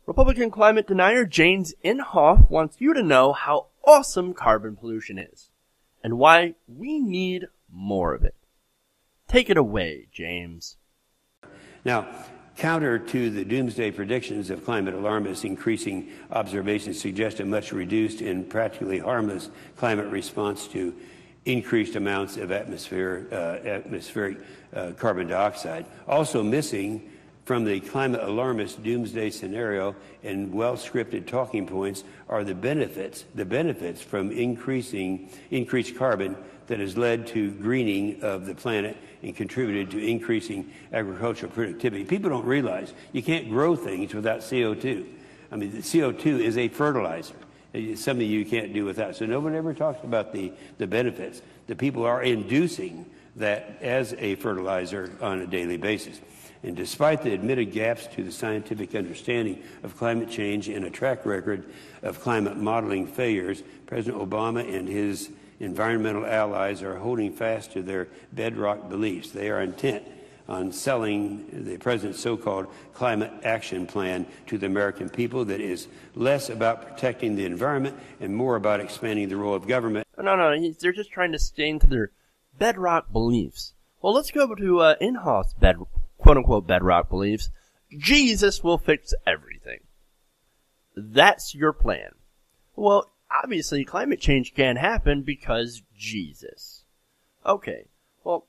Republican climate denier James Inhofe wants you to know how awesome carbon pollution is and why we need more of it. Take it away, James. Now, counter to the doomsday predictions of climate alarmists, increasing observations suggest a much reduced and practically harmless climate response to increased amounts of atmospheric carbon dioxide. Also missing from the climate alarmist doomsday scenario and well-scripted talking points are the benefits from increased carbon that has led to greening of the planet and contributed to increasing agricultural productivity. People don't realize you can't grow things without CO2. I mean, the CO2 is a fertilizer. Something you can't do without. So no one ever talks about the benefits. The people are inducing that as a fertilizer on a daily basis. And despite the admitted gaps to the scientific understanding of climate change and a track record of climate modeling failures, President Obama and his environmental allies are holding fast to their bedrock beliefs. They are intent on selling the president's so-called climate action plan to the American people that is less about protecting the environment and more about expanding the role of government. No, they're just trying to stay into their bedrock beliefs. Well, let's go to Inhofe's quote-unquote bedrock beliefs. Jesus will fix everything. That's your plan. Well, obviously climate change can't happen because Jesus. Okay, well,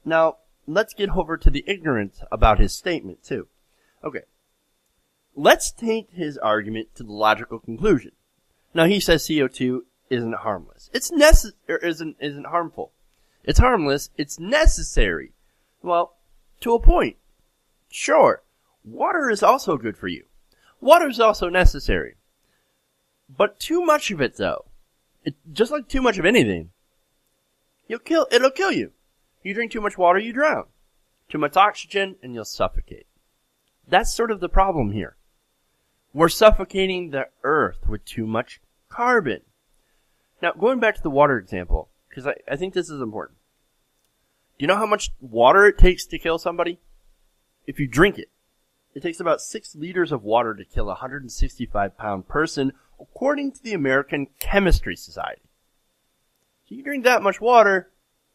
now let's get over to the ignorance about his statement, too. Okay. Let's take his argument to the logical conclusion. Now, he says CO2 isn't harmless. Isn't harmful. It's harmless. It's necessary. Well, to a point. Sure. Water is also good for you. Water is also necessary. But too much of it, though, just like too much of anything, it'll kill you. You drink too much water, you drown. Too much oxygen, and you'll suffocate. That's sort of the problem here. We're suffocating the earth with too much carbon. Now, going back to the water example, because I think this is important. Do you know how much water it takes to kill somebody? If you drink it. It takes about 6 liters of water to kill a 165-pound person, according to the American Chemistry Society. So you drink that much water,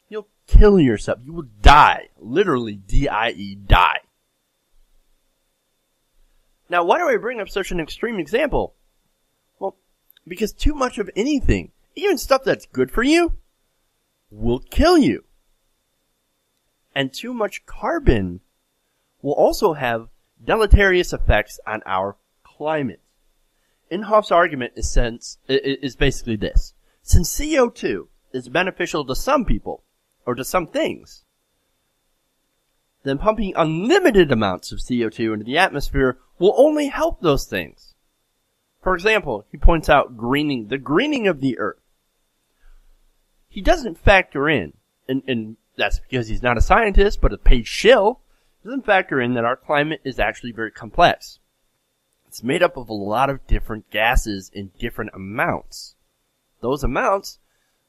you'll kill yourself. You will die. Literally, D-I-E, die. Now, why do I bring up such an extreme example? Well, because too much of anything, even stuff that's good for you, will kill you. And too much carbon will also have deleterious effects on our climate. Inhofe's argument is basically this. Since CO2 is beneficial to some people, or to some things, then pumping unlimited amounts of CO2 into the atmosphere will only help those things. For example, he points out the greening of the earth. He doesn't factor in, and that's because he's not a scientist, but a paid shill, doesn't factor in that our climate is actually very complex. It's made up of a lot of different gases in different amounts. Those amounts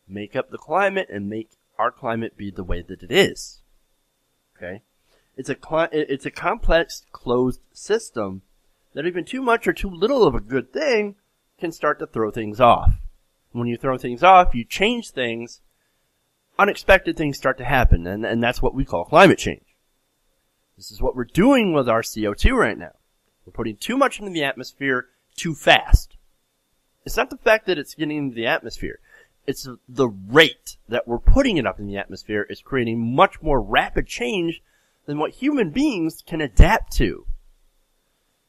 make up the climate and make our climate be the way that it is. Okay? It's a complex, closed system that even too much or too little of a good thing can start to throw things off. When you throw things off, you change things, unexpected things start to happen, and that's what we call climate change. This is what we're doing with our CO2 right now. We're putting too much into the atmosphere too fast. It's not the fact that it's getting into the atmosphere. It's the rate that we're putting it up in the atmosphere is creating much more rapid change than what human beings can adapt to.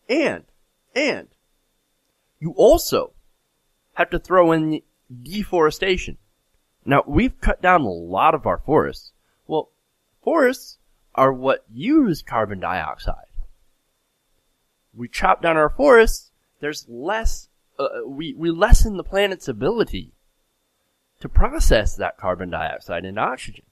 And you also have to throw in deforestation. Now, we've cut down a lot of our forests. Well, forests are what use carbon dioxide. We chop down our forests, there's less, we lessen the planet's ability to process that carbon dioxide into oxygen.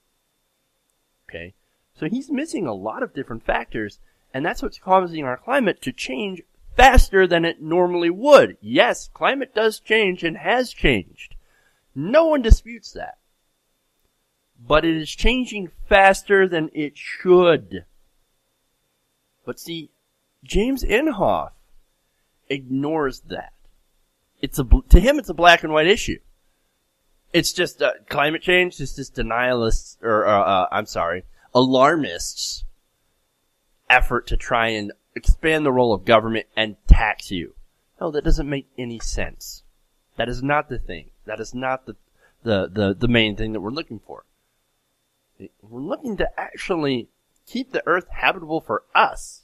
Okay? So he's missing a lot of different factors, and that's what's causing our climate to change faster than it normally would. Yes, climate does change and has changed. No one disputes that. But it is changing faster than it should. But see, James Inhofe ignores that. To him, it's a black and white issue. It's just climate change. It's just denialists, alarmists' effort to try and expand the role of government and tax you. No, that doesn't make any sense. That is not the thing. That is not the main thing that we're looking for. We're looking to actually keep the earth habitable for us.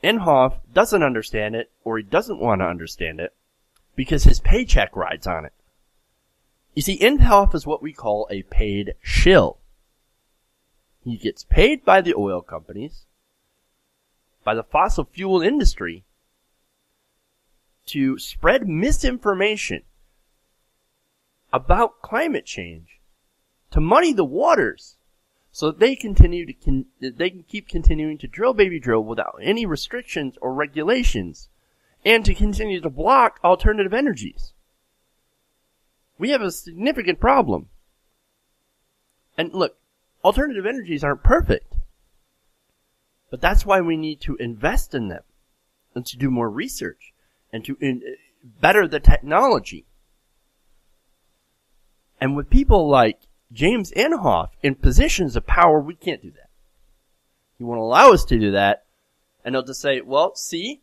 Inhofe doesn't understand it, or he doesn't want to understand it, because his paycheck rides on it. You see, Inhofe is what we call a paid shill. He gets paid by the oil companies, by the fossil fuel industry, to spread misinformation about climate change, to muddy the waters, so that they can keep continuing to drill baby drill without any restrictions or regulations, and to continue to block alternative energies. We have a significant problem. And look, alternative energies aren't perfect. But that's why we need to invest in them, and to do more research, and to better the technology. And with people like James Inhofe in positions of power, we can't do that. He won't allow us to do that, and he'll just say, well, see,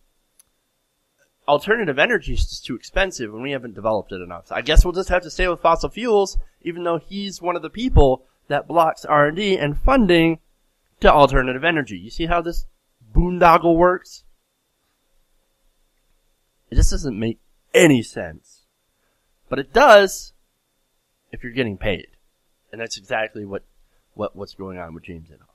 alternative energy is just too expensive and we haven't developed it enough. So I guess we'll just have to stay with fossil fuels, even though he's one of the people that blocks R&D and funding to alternative energy. You see how this boondoggle works? It just doesn't make any sense. But it does if you're getting paid. And that's exactly what's going on with James Inhofe.